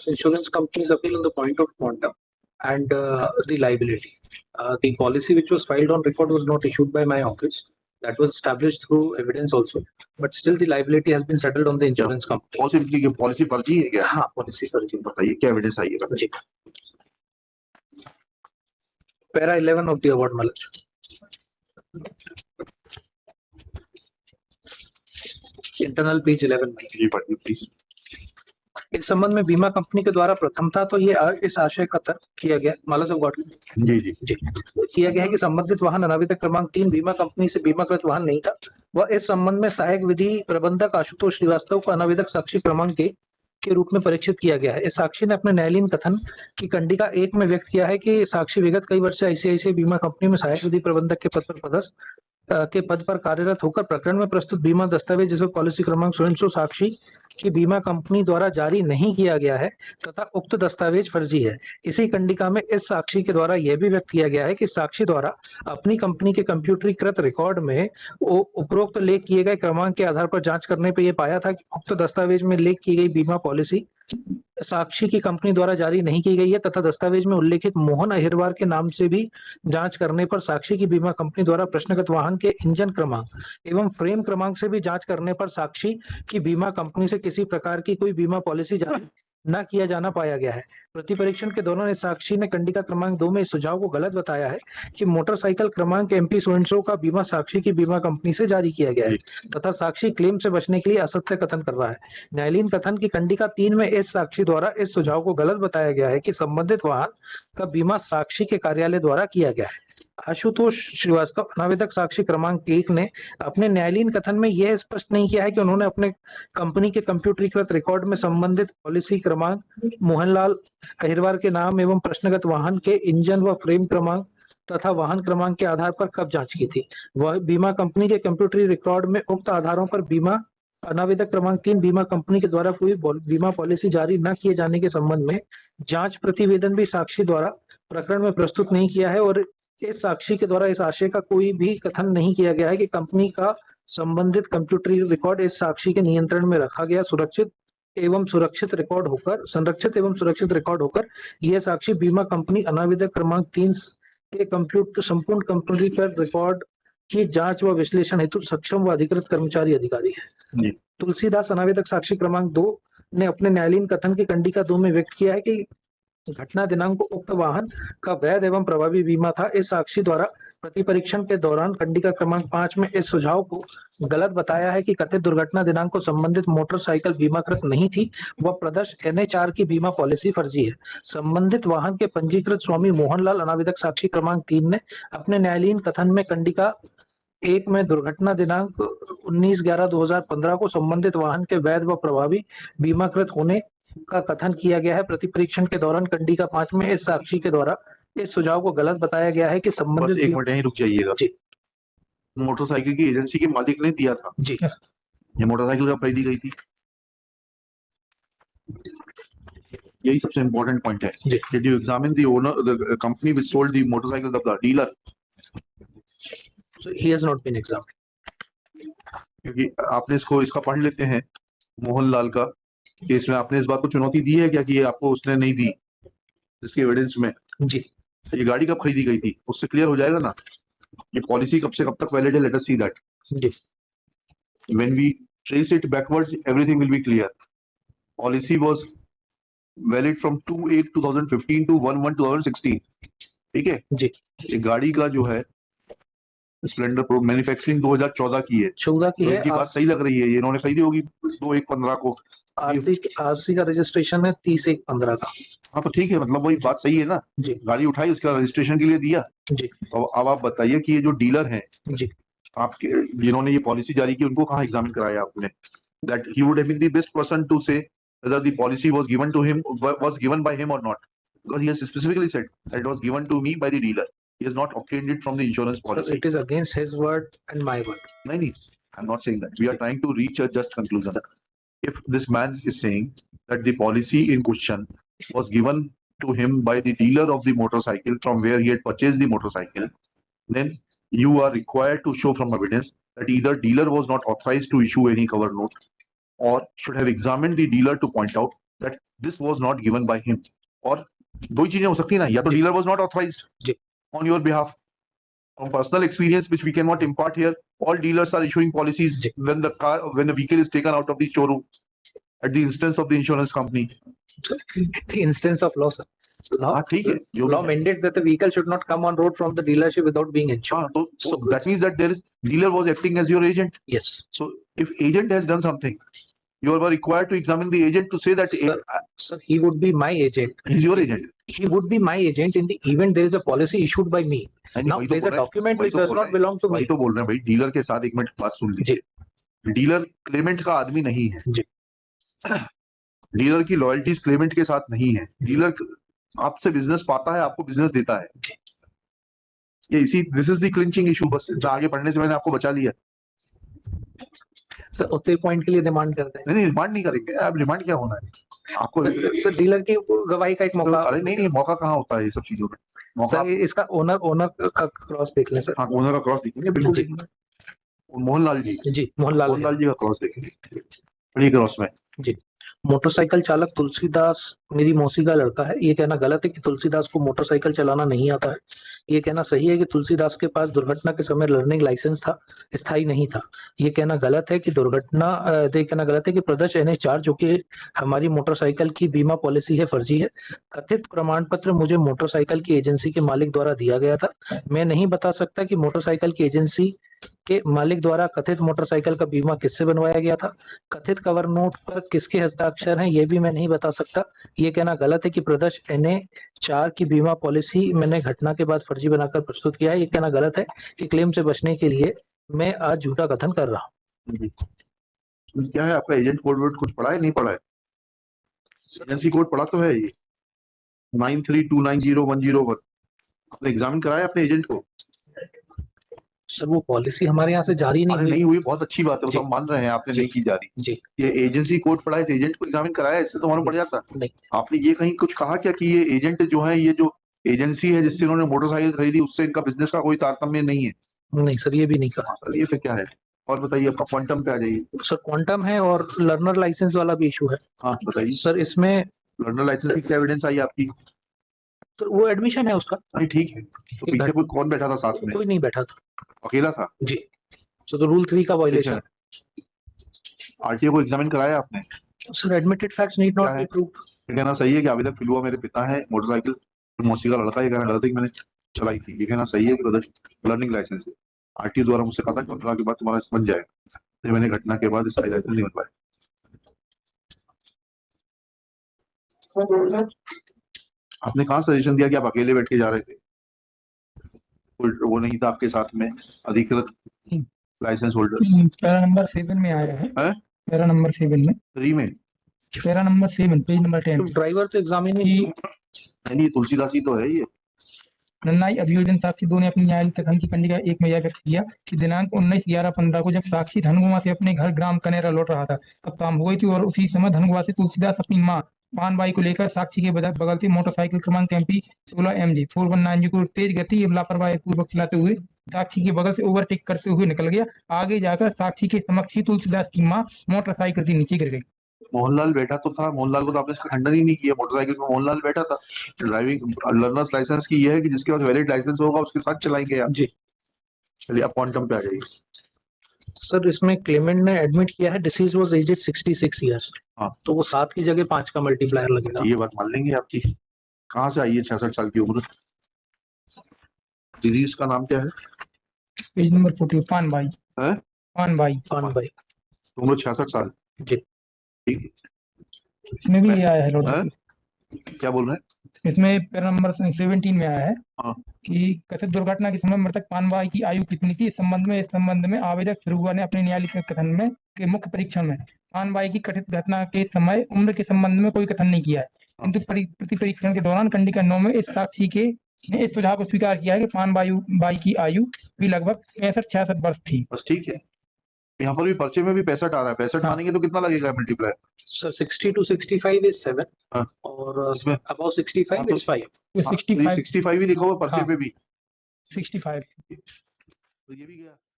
insurance companies appeal on the point of quantum and the liability. The policy which was filed on record was not issued by my office. That was established through evidence also, but still the liability has been settled on the insurance company. Possibly ये policy फर्जी है क्या? हाँ, policy फर्जी। बताइए क्या evidence आई है? जी, पैरा 11 ऑफ द अवार्ड मलज। इंटरनल पेज 11 में। जी पढ़िए प्लीज। इस संबंध में बीमा कंपनी के द्वारा प्रथम था तो ये इस आशय का तर्क किया गया, माला साहब गॉड जी जी जी किया गया है कि संबंधित वाहन अनाविदक क्रमांक 3 बीमा कंपनी से बीमाकृत वाहन नहीं था। वह इस संबंध में सहायक विधि प्रबंधक आशुतोष श्रीवास्तव को अनाविदक साक्षी क्रमांक के रूप में परीक्षित किया गया है। इस साक्षी ने अपने न्यायालयीन कथन की कंडिका 1 में व्यक्त किया है कि साक्षी विगत कई वर्ष से आईसीआईसीआई बीमा कंपनी में सहायक विधि प्रबंधक के पद पर कार्यरत होकर प्रकरण में प्रस्तुत बीमा दस्तावेज जिसमें पॉलिसी क्रमांक 1600 साक्षी की बीमा कंपनी द्वारा जारी नहीं किया गया है तथा उक्त दस्तावेज फर्जी है। इसी कंडिका में इस साक्षी के द्वारा यह भी व्यक्त किया गया है कि साक्षी द्वारा अपनी कंपनी के कंप्यूटरीकृत रिकॉर्ड में उपरोक्त लेख किए गए क्रमांक के आधार पर जांच करने पर यह पाया था कि उक्त दस्तावेज में लेख की गई बीमा पॉलिसी साक्षी की कंपनी द्वारा जारी नहीं की गई है तथा दस्तावेज में उल्लेखित मोहन अहिरवार के नाम से भी जांच करने पर साक्षी की बीमा कंपनी द्वारा प्रश्नगत वाहन के इंजन क्रमांक एवं फ्रेम क्रमांक से भी जांच करने पर साक्षी की बीमा कंपनी से किसी प्रकार की कोई बीमा पॉलिसी जारी न किया जाना पाया गया है। प्रतिपरीक्षण के दौरान इस साक्षी ने कंडिका क्रमांक 2 में इस सुझाव को गलत बताया है कि मोटरसाइकिल क्रमांक MP 1600 का बीमा साक्षी की बीमा कंपनी से जारी किया गया है तथा साक्षी क्लेम से बचने के लिए असत्य कथन कर रहा है। न्यायालयीन कथन की कंडिका 3 में इस साक्षी द्वारा इस सुझाव को गलत बताया गया है कि संबंधित वाहन का बीमा साक्षी के कार्यालय द्वारा किया गया है। आशुतोष श्रीवास्तव अनावेदक साक्षी क्रमांक 1 ने अपने न्यायालयीन कथन में यह स्पष्ट नहीं किया है कि उन्होंने अपने कंपनी के कंप्यूटरीकृत रिकॉर्ड में संबंधित पॉलिसी क्रमांक मोहनलाल अहिरवार के नाम एवं प्रश्नगत वाहन के इंजन व फ्रेम क्रमांक तथा वाहन क्रमांक के आधार पर कब जांच की थी। वह बीमा कंपनी के कंप्यूटरी रिकॉर्ड में उक्त आधारों पर बीमा अनावेदक क्रमांक 3 बीमा कंपनी के द्वारा कोई बीमा पॉलिसी जारी न किए जाने के संबंध में जांच प्रतिवेदन भी साक्षी द्वारा प्रकरण में प्रस्तुत नहीं किया है और इस साक्षी के द्वारा इस आशय का कोई भी कथन नहीं किया गया है कि कंपनी का संबंधित कंप्यूटरी रिकॉर्ड इस साक्षी के नियंत्रण में रखा गया संरक्षित एवं सुरक्षित रिकॉर्ड होकर यह साक्षी बीमा कंपनी अनाविदक क्रमांक 3 के संपूर्ण कंप्यूटरीकृत रिकॉर्ड की जांच व विश्लेषण हेतु सक्षम व अधिकृत कर्मचारी अधिकारी है। तुलसीदास अनावेदक साक्षी क्रमांक 2 ने अपने न्यायालयीन कथन की कंडिका 2 में व्यक्त किया है कि घटना दिनांक को उक्त वाहन का वैध एवं प्रभावी बीमा था। इस साक्षी द्वारा प्रतिपरीक्षण के दौरान कंडिका क्रमांक 5 में इस सुझाव को गलत बताया है कि कथित दुर्घटना दिनांक को संबंधित मोटरसाइकिल बीमाकृत नहीं थी व प्रदर्श NH4 की बीमा पॉलिसी फर्जी है। संबंधित वाहन के पंजीकृत स्वामी मोहनलाल अनाविदक साक्षी क्रमांक 3 ने अपने न्यायालयीन कथन में कंडिका 1 में दुर्घटना दिनांक 19/11/2015 को संबंधित वाहन के वैध व प्रभावी बीमाकृत होने का कथन किया गया है। प्रतिपरीक्षण के दौरान कंडिका 5 में इस साक्षी के द्वारा इस सुझाव को गलत बताया गया है कि संबंधित एक मिनट यहीं रुक जाइएगा जी। मोटरसाइकिल की एजेंसी के मालिक ने दिया था जी, ये मोटरसाइकिल कब खरीदी गई थी? यही सबसे इम्पोर्टेंट पॉइंट है। Did you examine the owner, the company which sold the motorcycle, the dealer? So he has not been examined. क्योंकि आपने इसका पढ़ लेते हैं मोहनलाल का केस में, आपने इस बात को चुनौती दी है क्या कि ये आपको उसने नहीं दी इसके एविडेंस में? जी, ये गाड़ी कब खरीदी गई थी उससे क्लियर हो जाएगा ना। ये पॉलिसी कब से कब तक वैलिड है, लेट अस सी दैट। जी, when we trace it backwards everything will be clear. Policy was valid from 2/8/2015 to 1/1/2016। ठीक है जी। ये गाड़ी का जो है स्प्लेंडर प्रो मैन्युफैक्चरिंग 2014 की है। 14 की है। इनकी बात सही लग रही है, ये इन्होंने खरीदी होगी 2/1/15 को। आरसी का रजिस्ट्रेशन है 30/1/15 का। हाँ तो ठीक है, मतलब वही बात सही है ना। जी, गाड़ी उठाई उसका रजिस्ट्रेशन के लिए दिया। जी, तो अब आप बताइए कि ये जो डीलर हैं जी, आपके जिन्होंने ये पॉलिसी जारी की उनको कहाँ एग्जामिन कराया आपने? That he would have been the best person to say whether the policy was given to him, was given by him or not, because he has specifically said that it was given to me by the dealer. He has not obtained it from the insurance policy. So it is against his word and my word. No, I'm not saying that. We are trying to reach a just conclusion. If this man is saying that the policy in question was given to him by the dealer of the motorcycle from where he had purchased the motorcycle, then you are required to show from evidence that either dealer was not authorized to issue any cover note or should have examined the dealer to point out that this was not given by him. और दो ही चीजें हो सकती है ना, या तो dealer was not authorized ji. on your behalf. From personal experience, which we cannot impart here, all dealers are issuing policies ji. when the vehicle is taken out of the showroom at the instance of the insurance company. The instance of law, sir. हाँ ठीक है, जो Law mandates that the vehicle should not come on road from the dealership without being insured. हाँ, तो So that means that dealer was acting as your agent. yes, So if agent has done something, you are required to examine the agent to say that sir, he would be my agent. he's your agent. He would be my agent in the event there is a policy issued by me. Now वही तो there is a बोल रहे हैं, document वही which तो does बोल not रहे हैं, belong to वही me. तो बोल रहे हैं भाई, डीलर के साथ एक मिनट बात सुन लीजिए। डीलर क्लेमेंट का आदमी नहीं है जी। डीलर की लॉयल्टीज क्लेमेंट के साथ नहीं है। डीलर आपसे बिजनेस पाता है, आपको बिजनेस देता है। ये इसी this is the clinching issue. बस आगे बढ़ने से मैंने आपको बचा लिया। सर उतने पॉइंट के लिए डिमांड करते हैं। नहीं रिमांड नहीं करेंगे आप। रिमांड क्या होना है आपको? सर डीलर की गवाही का एक मौका। अरे नहीं मौका कहाँ होता है ये सब चीजों में? मौका सर इसका ओनर का क्रॉस देख लें सर। हाँ, ओनर का क्रॉस देखेंगे, बिल्कुल जी। देखेंगे। मोहनलाल जी मोहनलाल जी का क्रॉस देखेंगे, बड़ी क्रॉस में। जी। मोटरसाइकिल चालक तुलसीदास मेरी मौसी का लड़का है। ये कहना गलत है कि तुलसीदास को मोटरसाइकिल चलाना नहीं आता है। ये कहना सही है कि तुलसीदास के पास दुर्घटना के समय लर्निंग लाइसेंस था, स्थायी नहीं था। ये कहना गलत है कि प्रदर्श NH4 जो कि हमारी मोटरसाइकिल की बीमा पॉलिसी है, फर्जी है। कथित प्रमाण पत्र मुझे मोटरसाइकिल की एजेंसी के मालिक द्वारा दिया गया था। मैं नहीं बता सकता कि मोटरसाइकिल की एजेंसी के मालिक द्वारा कथित मोटरसाइकिल का बीमा किससे बनवाया गया था। कथित कवर नोट पर किसके हस्ताक्षर हैं, ये भी मैं नहीं बता सकता। ये कहना गलत है कि प्रदर्श NH4 की बीमा पॉलिसी मैंने घटना के बाद फर्जी बनाकर प्रस्तुत किया है। ये कहना गलत है कि क्लेम से बचने के लिए मैं आज झूठा कथन कर रहा हूँ। क्या है आपका एजेंट कोड वर्ड कुछ पढ़ा है, नहीं पढ़ा है? एजेंसी कोड पढ़ा तो है ये 93290101। आपने एग्जामिन कराया अपने एजेंट को? सर वो पॉलिसी हमारे यहाँ से जारी नहीं हुई। बहुत अच्छी बात है, सब मान रहे हैं आपने नहीं की जारी जी। ये एजेंसी कोड पढ़ा है, इस एजेंट को एग्जामिन कराया, इससे तो मालूम पड़ जाता। नहीं। आपने ये कहीं कुछ कहा क्या कि ये एजेंट जो है, ये जो एजेंसी है जिससे उन्होंने मोटरसाइकिल खरीदी, उससे इनका बिजनेस का कोई तारतम्य नहीं है? नहीं सर, ये भी नहीं कहा। ये फिर क्या है? और बताइए, आपका क्वांटम पे आ जाइए। सर क्वांटम है और लर्नर लाइसेंस वाला भी इशू है। हाँ बताइए सर। इसमें लर्नर लाइसेंस की क्या एविडेंस आई आपकी? तो वो एडमिशन है उसका। नहीं ठीक है, तो पीछे कोई कौन बैठा था साथ में? कोई नहीं बैठा था, अकेला था जी। तो रूल 3 का वायलेशन। आरटीओ को एग्जामिन कराया आपने? Sir admitted facts need not be proved. ये कहना सही है कि आवेदक फिलुआ मेरे पिता है, मोटरसाइकिल मौसी का लड़का। ये कहना गलत है कि मैंने चलाई थी। ये कहना सही है कि लर्निंग लाइसेंस है। आरटीओ द्वारा मुझसे कहा था कि 15 के बाद तुम्हारा बन जाएगा, तो मैंने घटना के बाद इसका लाइसेंस नहीं बन पाया। आपने कहाँ सजेशन दिया कि आप अकेले बैठ के जा रहे थे? कोई वो नहीं था आपके साथ में अधिकृत लाइसेंस होल्डर? पैरा नंबर 7 में आया है। पैरा नंबर 7 में 3 में para number 7 page number 10। Driver तो एग्जामिन नहीं, तुलसीदास ही तो है ये। नन्नाई अभियोजन साक्षी दो ने अपनी न्यायालय कथन की कंडिका 1 में यह व्यक्त किया कि दिनांक 19/11/15 को जब साक्षी धनगुआ से अपने घर ग्राम कनेरा लौट रहा था, तब शाम हो गई थी और उसी समय धनगुआ से तुलसीदास अपनी मां पानबाई को लेकर साक्षी के बगल से मोटरसाइकिल क्रमांक MP 16 MG 4190 को तेज गति एवं लापरवाही पूर्वक चलाते हुए साक्षी के बगल से ओवरटेक करते हुए निकल गया। आगे जाकर साक्षी के समक्ष ही तुलसीदास की मां मोटरसाइकिल से नीचे गिर गई। मोहनलाल बैठा तो था, मोहनलाल को तो आपने इसका खंडन ही नहीं किया। मोटरसाइकिल में मोहनलाल बैठा था। ड्राइविंग लर्नर्स लाइसेंस की ये है कि जिसके पास वैलिड लाइसेंस होगा उसके साथ चलाएंगे आप। जी। चलिए आप क्वांटम पे आ जाइए। सर इसमें क्लेमेंट ने एडमिट किया है डिसीज वाज एजेड 66 इयर्स। हाँ, तो वो 7 की जगह 5 का मल्टीप्लायर लगेगा। ये बात मान लेंगे आपकी। कहाँ से आई है 66 साल की उम्र? डिजीज का नाम क्या है? पेज नंबर 40 पानबाई है? पानबाई उम्र 66 साल। जी। ठीक है, इसमें भी आया है लॉर्ड। क्या बोल रहे हैं? इसमें पैरा नंबर 17 में आया है हाँ। कि कथित दुर्घटना के समय मृतक पानबाई की आयु कितनी थी। इस संबंध में आवेदक फिरुआ ने अपने न्यायालय कथन में के मुख्य परीक्षण में पानबाई की कथित घटना के समय उम्र के संबंध में कोई कथन नहीं किया है, किंतु प्रति परीक्षण के दौरान कंडिका 9 में इस साक्षी के ने इस सुझाव को स्वीकार किया है कि पानबाई की आयु भी लगभग 65-66 वर्ष थी। बस ठीक है, यहाँ पर भी पर्चे में भी 65 आ रहा है। 65 मानेंगे तो कितना लगेगा मल्टीप्लायर? सर 60 to 65 is 7 और इसमें above 65 is 5। 65 65 ही लिखा हुआ पर्चे पे भी 65। तो ये भी गया।